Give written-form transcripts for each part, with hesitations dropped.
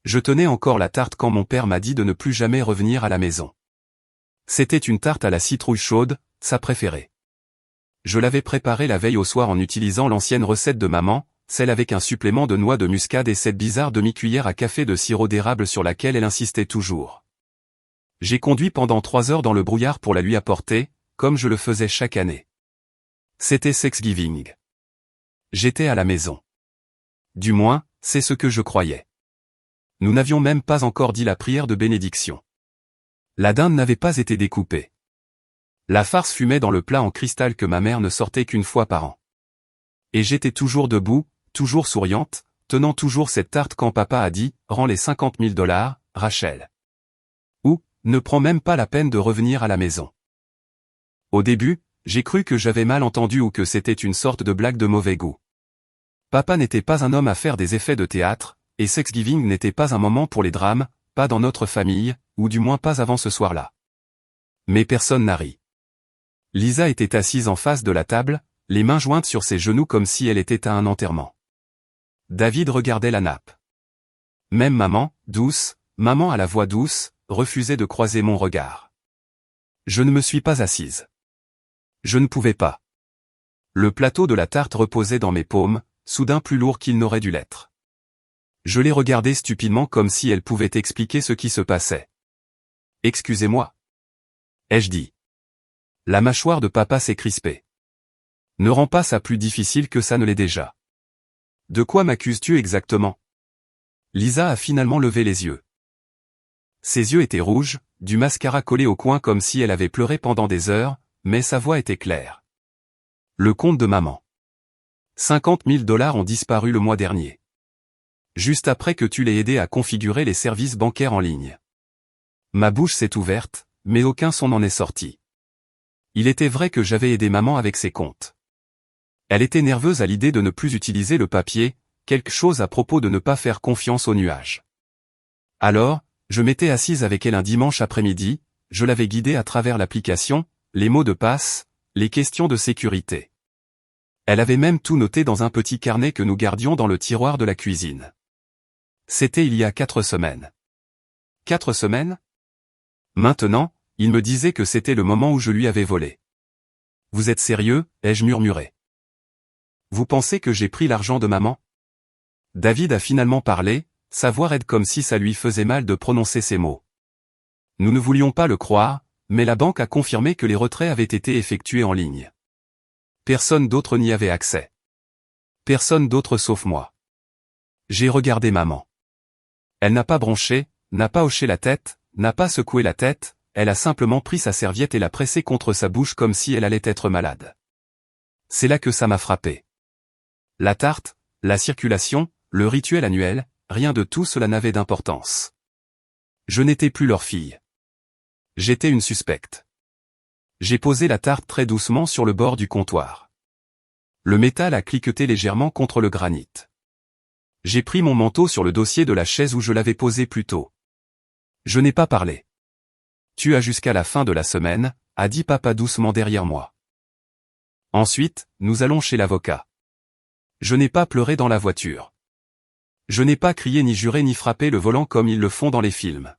Je tenais encore la tarte quand mon père m'a dit de ne plus jamais revenir à la maison. C'était une tarte à la citrouille chaude, sa préférée. Je l'avais préparée la veille au soir en utilisant l'ancienne recette de maman, celle avec un supplément de noix de muscade et cette bizarre demi-cuillère à café de sirop d'érable sur laquelle elle insistait toujours. J'ai conduit pendant 3 heures dans le brouillard pour la lui apporter, comme je le faisais chaque année. C'était Thanksgiving. J'étais à la maison. Du moins, c'est ce que je croyais. Nous n'avions même pas encore dit la prière de bénédiction. La dinde n'avait pas été découpée. La farce fumait dans le plat en cristal que ma mère ne sortait qu'une fois par an. Et j'étais toujours debout, toujours souriante, tenant toujours cette tarte quand papa a dit « Rends les $50 000, Rachel. » Ou « Ne prends même pas la peine de revenir à la maison. » Au début, j'ai cru que j'avais mal entendu ou que c'était une sorte de blague de mauvais goût. Papa n'était pas un homme à faire des effets de théâtre, et Thanksgiving n'était pas un moment pour les drames, pas dans notre famille, ou du moins pas avant ce soir-là. Mais personne n'a ri. Lisa était assise en face de la table, les mains jointes sur ses genoux comme si elle était à un enterrement. David regardait la nappe. Même maman, douce, maman à la voix douce, refusait de croiser mon regard. Je ne me suis pas assise. Je ne pouvais pas. Le plateau de la tarte reposait dans mes paumes, soudain plus lourd qu'il n'aurait dû l'être. Je les regardais stupidement comme si elles pouvaient expliquer ce qui se passait. « Excusez-moi. » ai-je dit. La mâchoire de papa s'est crispée. Ne rends pas ça plus difficile que ça ne l'est déjà. De quoi m'accuses-tu exactement? Lisa a finalement levé les yeux. Ses yeux étaient rouges, du mascara collé au coin comme si elle avait pleuré pendant des heures, mais sa voix était claire. Le compte de maman. $50 000 ont disparu le mois dernier. Juste après que tu l'aies aidé à configurer les services bancaires en ligne. Ma bouche s'est ouverte, mais aucun son n'en est sorti. Il était vrai que j'avais aidé maman avec ses comptes. Elle était nerveuse à l'idée de ne plus utiliser le papier, quelque chose à propos de ne pas faire confiance aux nuages. Alors, je m'étais assise avec elle un dimanche après-midi, je l'avais guidée à travers l'application, les mots de passe, les questions de sécurité. Elle avait même tout noté dans un petit carnet que nous gardions dans le tiroir de la cuisine. C'était il y a 4 semaines. 4 semaines? Maintenant, il me disait que c'était le moment où je lui avais volé. « Vous êtes sérieux ?» ai-je murmuré. « Vous pensez que j'ai pris l'argent de maman ?» David a finalement parlé, sa voix raide comme si ça lui faisait mal de prononcer ces mots. Nous ne voulions pas le croire, mais la banque a confirmé que les retraits avaient été effectués en ligne. Personne d'autre n'y avait accès. Personne d'autre sauf moi. J'ai regardé maman. Elle n'a pas bronché, n'a pas hoché la tête, n'a pas secoué la tête, elle a simplement pris sa serviette et l'a pressée contre sa bouche comme si elle allait être malade. C'est là que ça m'a frappé. La tarte, la circulation, le rituel annuel, rien de tout cela n'avait d'importance. Je n'étais plus leur fille. J'étais une suspecte. J'ai posé la tarte très doucement sur le bord du comptoir. Le métal a cliqueté légèrement contre le granit. J'ai pris mon manteau sur le dossier de la chaise où je l'avais posé plus tôt. Je n'ai pas parlé. Tu as jusqu'à la fin de la semaine, a dit papa doucement derrière moi. Ensuite, nous allons chez l'avocat. Je n'ai pas pleuré dans la voiture. Je n'ai pas crié ni juré ni frappé le volant comme ils le font dans les films.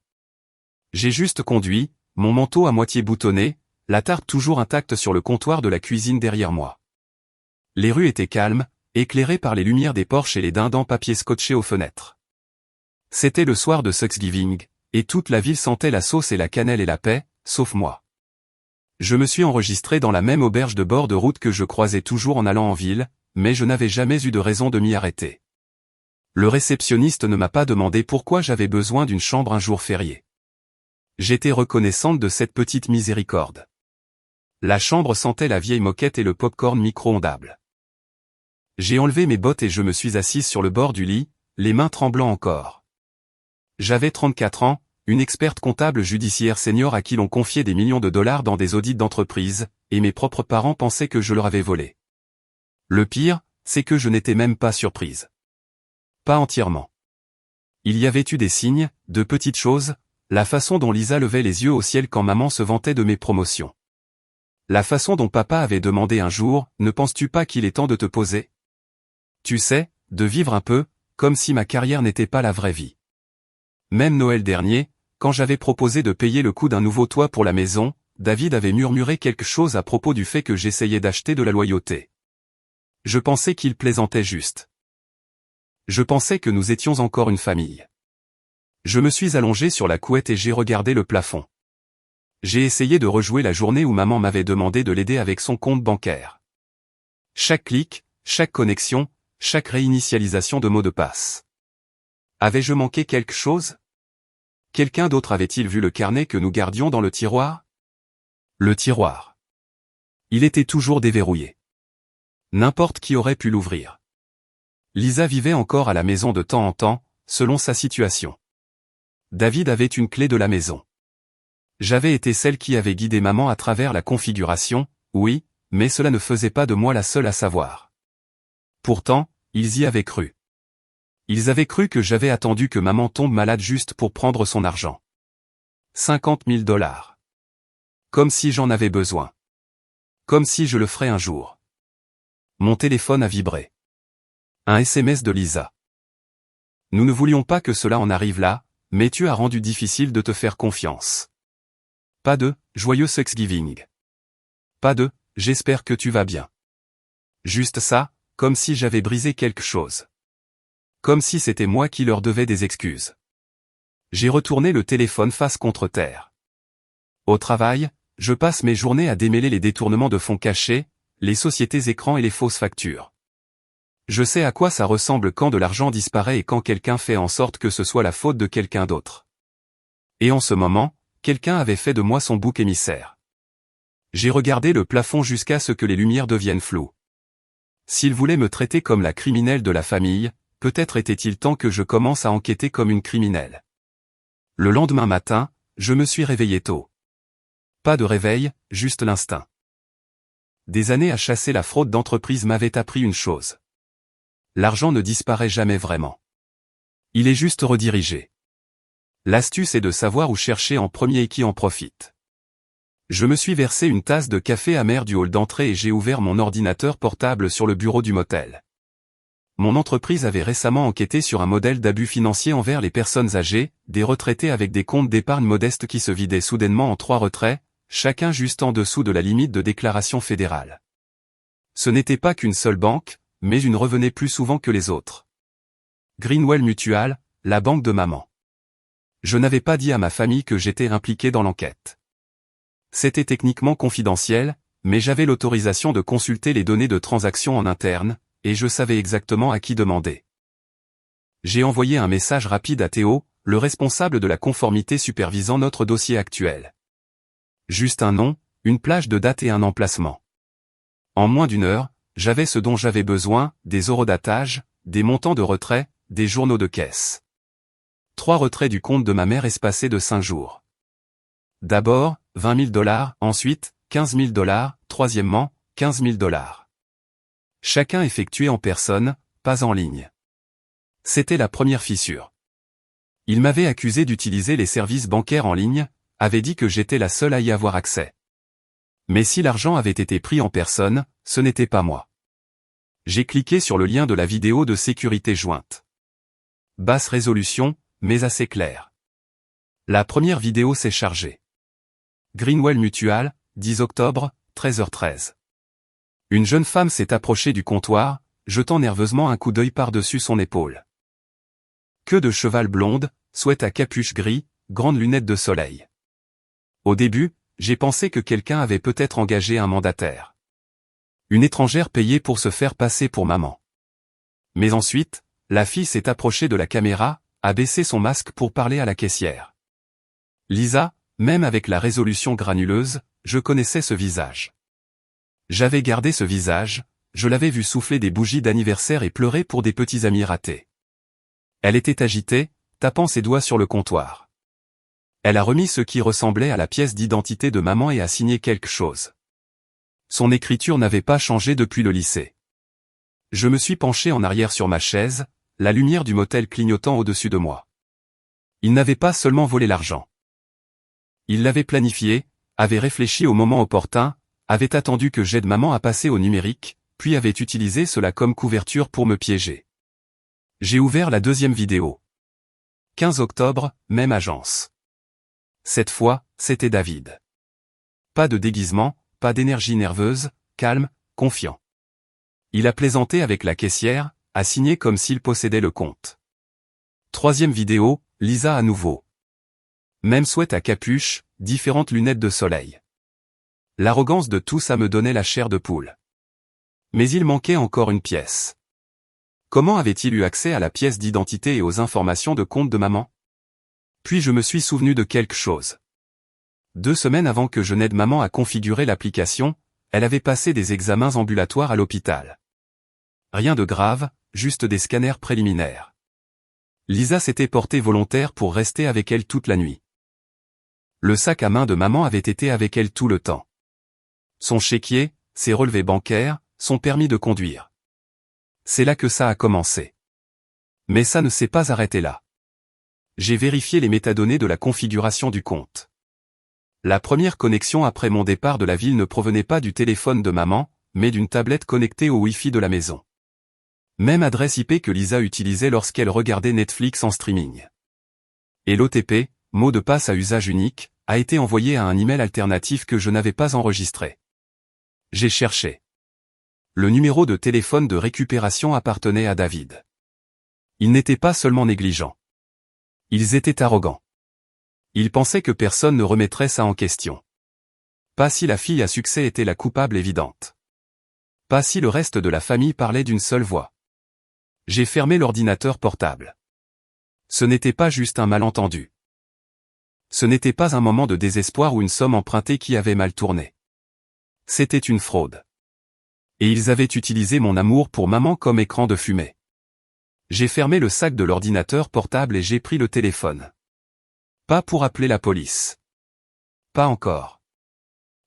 J'ai juste conduit, mon manteau à moitié boutonné, la tarte toujours intacte sur le comptoir de la cuisine derrière moi. Les rues étaient calmes, éclairées par les lumières des porches et les dindons papier scotchés aux fenêtres. C'était le soir de Thanksgiving, et toute la ville sentait la sauce et la cannelle et la paix, sauf moi. Je me suis enregistré dans la même auberge de bord de route que je croisais toujours en allant en ville, mais je n'avais jamais eu de raison de m'y arrêter. Le réceptionniste ne m'a pas demandé pourquoi j'avais besoin d'une chambre un jour férié. J'étais reconnaissante de cette petite miséricorde. La chambre sentait la vieille moquette et le pop-corn micro-ondable. J'ai enlevé mes bottes et je me suis assise sur le bord du lit, les mains tremblant encore. J'avais 34 ans, une experte comptable judiciaire senior à qui l'on confiait des millions de dollars dans des audits d'entreprise, et mes propres parents pensaient que je leur avais volé. Le pire, c'est que je n'étais même pas surprise. Pas entièrement. Il y avait eu des signes, de petites choses, la façon dont Lisa levait les yeux au ciel quand maman se vantait de mes promotions. La façon dont papa avait demandé un jour, ne penses-tu pas qu'il est temps de te poser? Tu sais, de vivre un peu, comme si ma carrière n'était pas la vraie vie. Même Noël dernier, quand j'avais proposé de payer le coût d'un nouveau toit pour la maison, David avait murmuré quelque chose à propos du fait que j'essayais d'acheter de la loyauté. Je pensais qu'il plaisantait juste. Je pensais que nous étions encore une famille. Je me suis allongé sur la couette et j'ai regardé le plafond. J'ai essayé de rejouer la journée où maman m'avait demandé de l'aider avec son compte bancaire. Chaque clic, chaque connexion, chaque réinitialisation de mot de passe. Avais-je manqué quelque chose? Quelqu'un d'autre avait-il vu le carnet que nous gardions dans le tiroir? Le tiroir. Il était toujours déverrouillé. N'importe qui aurait pu l'ouvrir. Lisa vivait encore à la maison de temps en temps, selon sa situation. David avait une clé de la maison. J'avais été celle qui avait guidé maman à travers la configuration, oui, mais cela ne faisait pas de moi la seule à savoir. Pourtant, ils y avaient cru. Ils avaient cru que j'avais attendu que maman tombe malade juste pour prendre son argent. 50 000 $. Comme si j'en avais besoin. Comme si je le ferais un jour. Mon téléphone a vibré. Un SMS de Lisa. Nous ne voulions pas que cela en arrive là, mais tu as rendu difficile de te faire confiance. Pas de « joyeux Thanksgiving ». Pas de « j'espère que tu vas bien ». Juste ça, comme si j'avais brisé quelque chose. Comme si c'était moi qui leur devais des excuses. J'ai retourné le téléphone face contre terre. Au travail, je passe mes journées à démêler les détournements de fonds cachés, les sociétés écrans et les fausses factures. Je sais à quoi ça ressemble quand de l'argent disparaît et quand quelqu'un fait en sorte que ce soit la faute de quelqu'un d'autre. Et en ce moment, quelqu'un avait fait de moi son bouc émissaire. J'ai regardé le plafond jusqu'à ce que les lumières deviennent floues. S'il voulait me traiter comme la criminelle de la famille, peut-être était-il temps que je commence à enquêter comme une criminelle. Le lendemain matin, je me suis réveillé tôt. Pas de réveil, juste l'instinct. Des années à chasser la fraude d'entreprise m'avaient appris une chose. L'argent ne disparaît jamais vraiment. Il est juste redirigé. L'astuce est de savoir où chercher en premier et qui en profite. Je me suis versé une tasse de café amer du hall d'entrée et j'ai ouvert mon ordinateur portable sur le bureau du motel. Mon entreprise avait récemment enquêté sur un modèle d'abus financier envers les personnes âgées, des retraités avec des comptes d'épargne modestes qui se vidaient soudainement en 3 retraits, chacun juste en dessous de la limite de déclaration fédérale. Ce n'était pas qu'une seule banque, mais une revenait plus souvent que les autres. Greenwell Mutual, la banque de maman. Je n'avais pas dit à ma famille que j'étais impliqué dans l'enquête. C'était techniquement confidentiel, mais j'avais l'autorisation de consulter les données de transactions en interne, et je savais exactement à qui demander. J'ai envoyé un message rapide à Théo, le responsable de la conformité supervisant notre dossier actuel. Juste un nom, une plage de date et un emplacement. En moins d'1 heure, j'avais ce dont j'avais besoin, des horodatage, des montants de retrait, des journaux de caisse. 3 retraits du compte de ma mère espacés de 5 jours. D'abord, 20 000 $, ensuite, 15 000 $, troisièmement, 15 000 $. Chacun effectué en personne, pas en ligne. C'était la première fissure. Il m'avait accusé d'utiliser les services bancaires en ligne, avait dit que j'étais la seule à y avoir accès. Mais si l'argent avait été pris en personne, ce n'était pas moi. J'ai cliqué sur le lien de la vidéo de sécurité jointe. Basse résolution, mais assez claire. La première vidéo s'est chargée. Greenwell Mutual, 10 octobre, 13h13. Une jeune femme s'est approchée du comptoir, jetant nerveusement un coup d'œil par-dessus son épaule. Queue de cheval blonde, sweat à capuche gris, grandes lunettes de soleil. Au début, j'ai pensé que quelqu'un avait peut-être engagé un mandataire. Une étrangère payée pour se faire passer pour maman. Mais ensuite, la fille s'est approchée de la caméra, a baissé son masque pour parler à la caissière. Lisa, même avec la résolution granuleuse, je connaissais ce visage. J'avais gardé ce visage, je l'avais vu souffler des bougies d'anniversaire et pleurer pour des petits amis ratés. Elle était agitée, tapant ses doigts sur le comptoir. Elle a remis ce qui ressemblait à la pièce d'identité de maman et a signé quelque chose. Son écriture n'avait pas changé depuis le lycée. Je me suis penché en arrière sur ma chaise, la lumière du motel clignotant au-dessus de moi. Il n'avait pas seulement volé l'argent. Il l'avait planifié, avait réfléchi au moment opportun, avait attendu que j'aide maman à passer au numérique, puis avait utilisé cela comme couverture pour me piéger. J'ai ouvert la deuxième vidéo. 15 octobre, même agence. Cette fois, c'était David. Pas de déguisement, pas d'énergie nerveuse, calme, confiant. Il a plaisanté avec la caissière, a signé comme s'il possédait le compte. Troisième vidéo, Lisa à nouveau. Même sweat à capuche, différentes lunettes de soleil. L'arrogance de tout ça me donnait la chair de poule. Mais il manquait encore une pièce. Comment avait-il eu accès à la pièce d'identité et aux informations de compte de maman? Puis je me suis souvenu de quelque chose. 2 semaines avant que je n'aide maman à configurer l'application, elle avait passé des examens ambulatoires à l'hôpital. Rien de grave, juste des scanners préliminaires. Lisa s'était portée volontaire pour rester avec elle toute la nuit. Le sac à main de maman avait été avec elle tout le temps. Son chéquier, ses relevés bancaires, son permis de conduire. C'est là que ça a commencé. Mais ça ne s'est pas arrêté là. J'ai vérifié les métadonnées de la configuration du compte. La première connexion après mon départ de la ville ne provenait pas du téléphone de maman, mais d'une tablette connectée au Wi-Fi de la maison. Même adresse IP que Lisa utilisait lorsqu'elle regardait Netflix en streaming. Et l'OTP, mot de passe à usage unique, a été envoyé à un email alternatif que je n'avais pas enregistré. J'ai cherché. Le numéro de téléphone de récupération appartenait à David. Ils n'étaient pas seulement négligents. Ils étaient arrogants. Ils pensaient que personne ne remettrait ça en question. Pas si la fille à succès était la coupable évidente. Pas si le reste de la famille parlait d'une seule voix. J'ai fermé l'ordinateur portable. Ce n'était pas juste un malentendu. Ce n'était pas un moment de désespoir ou une somme empruntée qui avait mal tourné. C'était une fraude. Et ils avaient utilisé mon amour pour maman comme écran de fumée. J'ai fermé le sac de l'ordinateur portable et j'ai pris le téléphone. Pas pour appeler la police. Pas encore.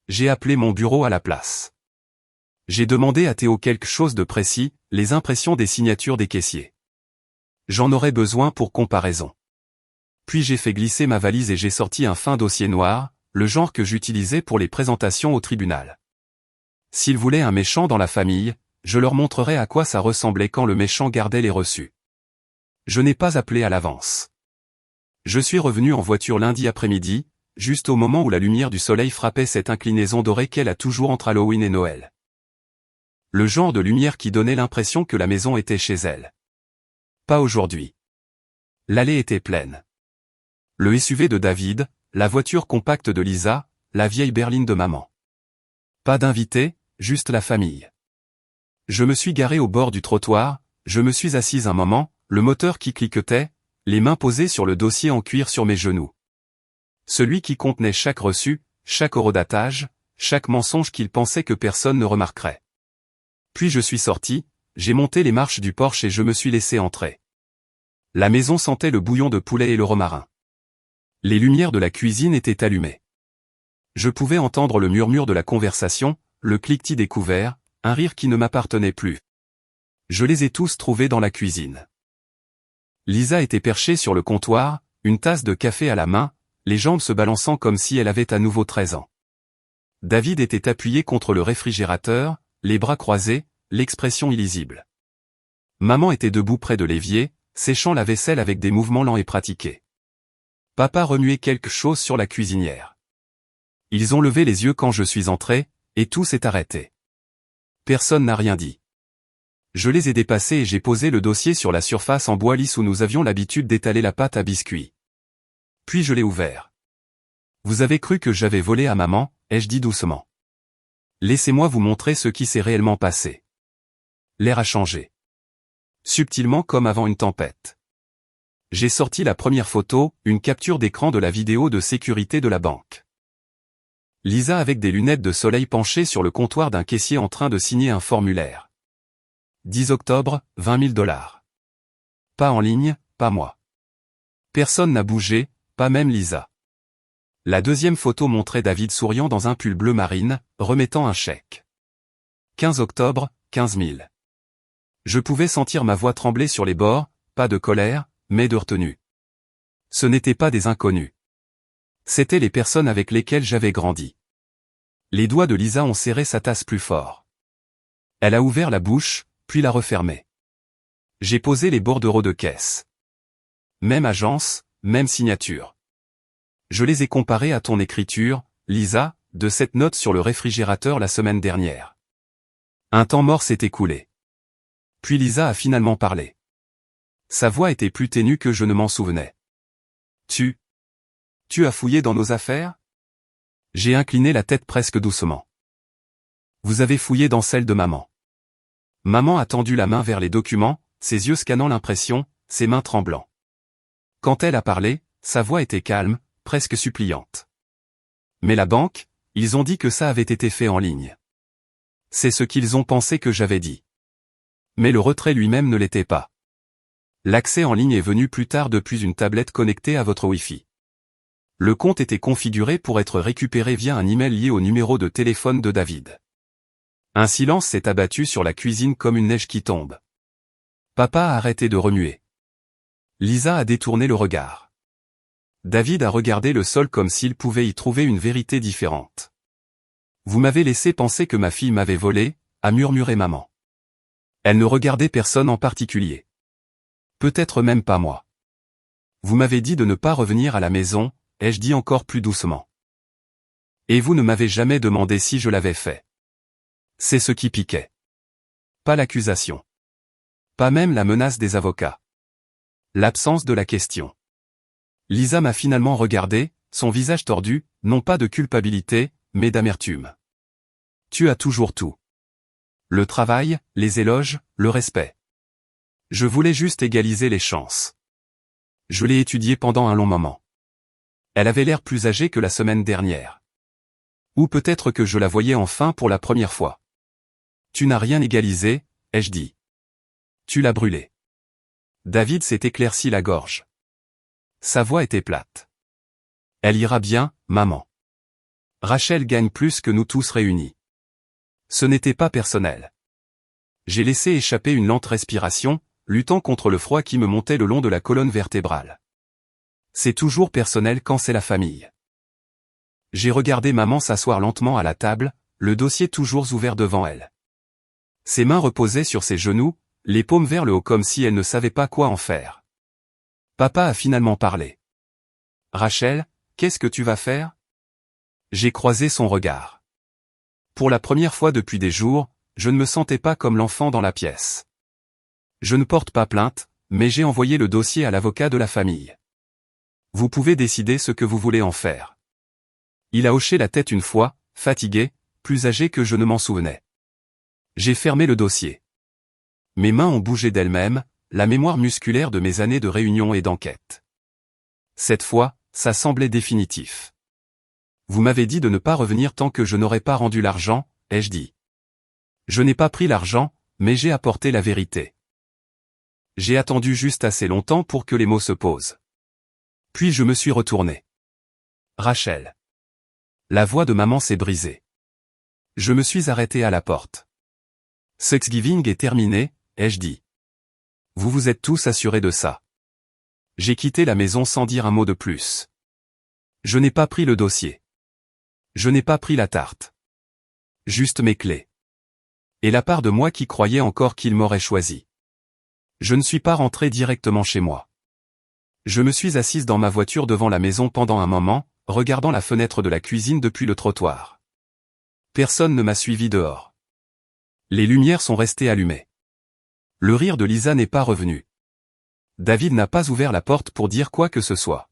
J'ai appelé mon bureau à la place. J'ai demandé à Théo quelque chose de précis, les impressions des signatures des caissiers. J'en aurais besoin pour comparaison. Puis j'ai fait glisser ma valise et j'ai sorti un fin dossier noir, le genre que j'utilisais pour les présentations au tribunal. S'ils voulaient un méchant dans la famille, je leur montrerais à quoi ça ressemblait quand le méchant gardait les reçus. Je n'ai pas appelé à l'avance. Je suis revenu en voiture lundi après-midi, juste au moment où la lumière du soleil frappait cette inclinaison dorée qu'elle a toujours entre Halloween et Noël. Le genre de lumière qui donnait l'impression que la maison était chez elle. Pas aujourd'hui. L'allée était pleine. Le SUV de David, la voiture compacte de Lisa, la vieille berline de maman. Pas d'invités, juste la famille. Je me suis garé au bord du trottoir, je me suis assise un moment, le moteur qui cliquetait, les mains posées sur le dossier en cuir sur mes genoux. Celui qui contenait chaque reçu, chaque horodatage, chaque mensonge qu'il pensait que personne ne remarquerait. Puis je suis sorti, j'ai monté les marches du porche et je me suis laissé entrer. La maison sentait le bouillon de poulet et le romarin. Les lumières de la cuisine étaient allumées. Je pouvais entendre le murmure de la conversation, le cliquetis des couverts, un rire qui ne m'appartenait plus. Je les ai tous trouvés dans la cuisine. Lisa était perchée sur le comptoir, une tasse de café à la main, les jambes se balançant comme si elle avait à nouveau 13 ans. David était appuyé contre le réfrigérateur, les bras croisés, l'expression illisible. Maman était debout près de l'évier, séchant la vaisselle avec des mouvements lents et pratiqués. Papa remuait quelque chose sur la cuisinière. Ils ont levé les yeux quand je suis entré, et tout s'est arrêté. Personne n'a rien dit. Je les ai dépassés et j'ai posé le dossier sur la surface en bois lisse où nous avions l'habitude d'étaler la pâte à biscuits. Puis je l'ai ouvert. Vous avez cru que j'avais volé à maman, ai-je dit doucement. Laissez-moi vous montrer ce qui s'est réellement passé. L'air a changé. Subtilement comme avant une tempête. J'ai sorti la première photo, une capture d'écran de la vidéo de sécurité de la banque. Lisa avec des lunettes de soleil penchée sur le comptoir d'un caissier en train de signer un formulaire. 10 octobre, 20 000 $. Pas en ligne, pas moi. Personne n'a bougé, pas même Lisa. La deuxième photo montrait David souriant dans un pull bleu marine, remettant un chèque. 15 octobre, 15 000. Je pouvais sentir ma voix trembler sur les bords, pas de colère, mais de retenue. Ce n'étaient pas des inconnus. C'étaient les personnes avec lesquelles j'avais grandi. Les doigts de Lisa ont serré sa tasse plus fort. Elle a ouvert la bouche, puis l'a refermée. J'ai posé les bordereaux de caisse. même agence, même signature. Je les ai comparés à ton écriture, Lisa, de cette note sur le réfrigérateur la semaine dernière. Un temps mort s'est écoulé. Puis Lisa a finalement parlé. Sa voix était plus ténue que je ne m'en souvenais. Tu as fouillé dans nos affaires? J'ai incliné la tête presque doucement. Vous avez fouillé dans celle de maman. Maman a tendu la main vers les documents, ses yeux scannant l'impression, ses mains tremblant. Quand elle a parlé, sa voix était calme, presque suppliante. Mais la banque, ils ont dit que ça avait été fait en ligne. C'est ce qu'ils ont pensé que j'avais dit. Mais le retrait lui-même ne l'était pas. L'accès en ligne est venu plus tard depuis une tablette connectée à votre Wi-Fi. Le compte était configuré pour être récupéré via un email lié au numéro de téléphone de David. Un silence s'est abattu sur la cuisine comme une neige qui tombe. Papa a arrêté de remuer. Lisa a détourné le regard. David a regardé le sol comme s'il pouvait y trouver une vérité différente. Vous m'avez laissé penser que ma fille m'avait volé, a murmuré maman. Elle ne regardait personne en particulier. Peut-être même pas moi. Vous m'avez dit de ne pas revenir à la maison, ai-je dit encore plus doucement. Et vous ne m'avez jamais demandé si je l'avais fait. C'est ce qui piquait. Pas l'accusation. Pas même la menace des avocats. L'absence de la question. Lisa m'a finalement regardé, son visage tordu, non pas de culpabilité, mais d'amertume. Tu as toujours tout. Le travail, les éloges, le respect. Je voulais juste égaliser les chances. Je l'ai étudié pendant un long moment. Elle avait l'air plus âgée que la semaine dernière. Ou peut-être que je la voyais enfin pour la première fois. Tu n'as rien égalisé, ai-je dit. Tu l'as brûlé. David s'est éclairci la gorge. Sa voix était plate. Elle ira bien, maman. Rachel gagne plus que nous tous réunis. Ce n'était pas personnel. J'ai laissé échapper une lente respiration, luttant contre le froid qui me montait le long de la colonne vertébrale. C'est toujours personnel quand c'est la famille. J'ai regardé maman s'asseoir lentement à la table, le dossier toujours ouvert devant elle. Ses mains reposaient sur ses genoux, les paumes vers le haut comme si elle ne savait pas quoi en faire. Papa a finalement parlé. Rachel, qu'est-ce que tu vas faire? J'ai croisé son regard. Pour la première fois depuis des jours, je ne me sentais pas comme l'enfant dans la pièce. Je ne porte pas plainte, mais j'ai envoyé le dossier à l'avocat de la famille. Vous pouvez décider ce que vous voulez en faire. Il a hoché la tête une fois, fatigué, plus âgé que je ne m'en souvenais. J'ai fermé le dossier. Mes mains ont bougé d'elles-mêmes, la mémoire musculaire de mes années de réunion et d'enquête. Cette fois, ça semblait définitif. Vous m'avez dit de ne pas revenir tant que je n'aurais pas rendu l'argent, ai-je dit. Je n'ai pas pris l'argent, mais j'ai apporté la vérité. J'ai attendu juste assez longtemps pour que les mots se posent. Puis je me suis retourné. Rachel. La voix de maman s'est brisée. Je me suis arrêté à la porte. Thanksgiving est terminé, ai-je dit. Vous vous êtes tous assurés de ça. J'ai quitté la maison sans dire un mot de plus. Je n'ai pas pris le dossier. Je n'ai pas pris la tarte. Juste mes clés. Et la part de moi qui croyait encore qu'il m'aurait choisi. Je ne suis pas rentré directement chez moi. Je me suis assise dans ma voiture devant la maison pendant un moment, regardant la fenêtre de la cuisine depuis le trottoir. Personne ne m'a suivi dehors. Les lumières sont restées allumées. Le rire de Lisa n'est pas revenu. David n'a pas ouvert la porte pour dire quoi que ce soit.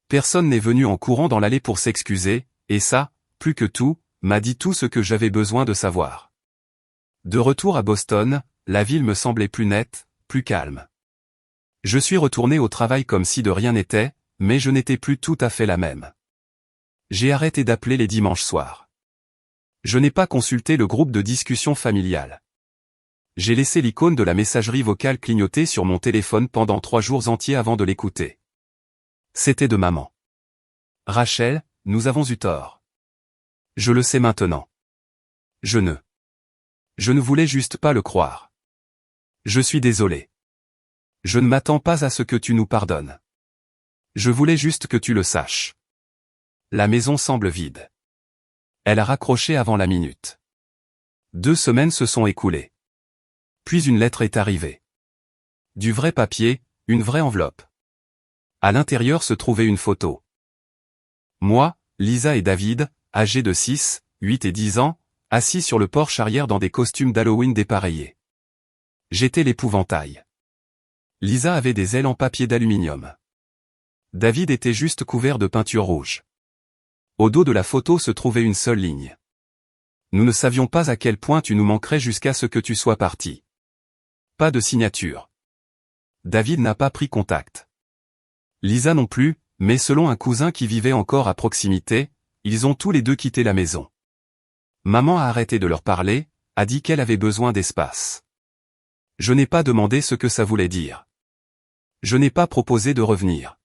Personne n'est venu en courant dans l'allée pour s'excuser, et ça, plus que tout, m'a dit tout ce que j'avais besoin de savoir. De retour à Boston, la ville me semblait plus nette, plus calme. Je suis retourné au travail comme si de rien n'était, mais je n'étais plus tout à fait la même. J'ai arrêté d'appeler les dimanches soirs. Je n'ai pas consulté le groupe de discussion familiale. J'ai laissé l'icône de la messagerie vocale clignoter sur mon téléphone pendant 3 jours entiers avant de l'écouter. C'était de maman. Rachel, nous avons eu tort. Je le sais maintenant. Je ne voulais juste pas le croire. Je suis désolé. Je ne m'attends pas à ce que tu nous pardonnes. Je voulais juste que tu le saches. La maison semble vide. Elle a raccroché avant la minute. 2 semaines se sont écoulées. Puis une lettre est arrivée. Du vrai papier, une vraie enveloppe. À l'intérieur se trouvait une photo. Moi, Lisa et David, âgés de 6, 8 et 10 ans, assis sur le porche arrière dans des costumes d'Halloween dépareillés. J'étais l'épouvantail. Lisa avait des ailes en papier d'aluminium. David était juste couvert de peinture rouge. Au dos de la photo se trouvait une seule ligne. Nous ne savions pas à quel point tu nous manquerais jusqu'à ce que tu sois parti. Pas de signature. David n'a pas pris contact. Lisa non plus, mais selon un cousin qui vivait encore à proximité, ils ont tous les deux quitté la maison. Maman a arrêté de leur parler, a dit qu'elle avait besoin d'espace. Je n'ai pas demandé ce que ça voulait dire. Je n'ai pas proposé de revenir.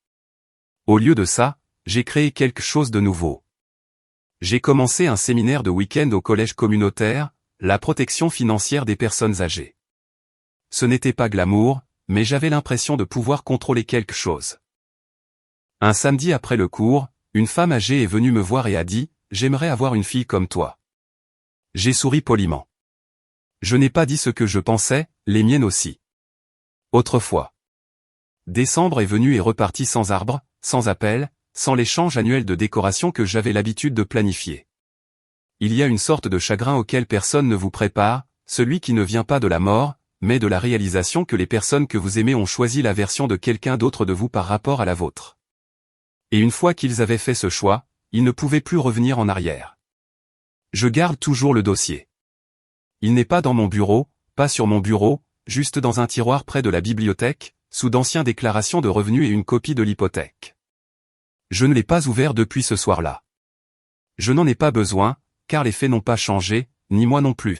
Au lieu de ça, j'ai créé quelque chose de nouveau. J'ai commencé un séminaire de week-end au collège communautaire, la protection financière des personnes âgées. Ce n'était pas glamour, mais j'avais l'impression de pouvoir contrôler quelque chose. Un samedi après le cours, une femme âgée est venue me voir et a dit « J'aimerais avoir une fille comme toi ». J'ai souri poliment. Je n'ai pas dit ce que je pensais, les miennes aussi. Autrefois. Décembre est venu et reparti sans arbre, sans appel, sans l'échange annuel de décoration que j'avais l'habitude de planifier. Il y a une sorte de chagrin auquel personne ne vous prépare, celui qui ne vient pas de la mort, mais de la réalisation que les personnes que vous aimez ont choisi la version de quelqu'un d'autre de vous par rapport à la vôtre. Et une fois qu'ils avaient fait ce choix, ils ne pouvaient plus revenir en arrière. Je garde toujours le dossier. Il n'est pas dans mon bureau, pas sur mon bureau, juste dans un tiroir près de la bibliothèque, sous d'anciennes déclarations de revenus et une copie de l'hypothèque. Je ne l'ai pas ouvert depuis ce soir-là. Je n'en ai pas besoin, car les faits n'ont pas changé, ni moi non plus.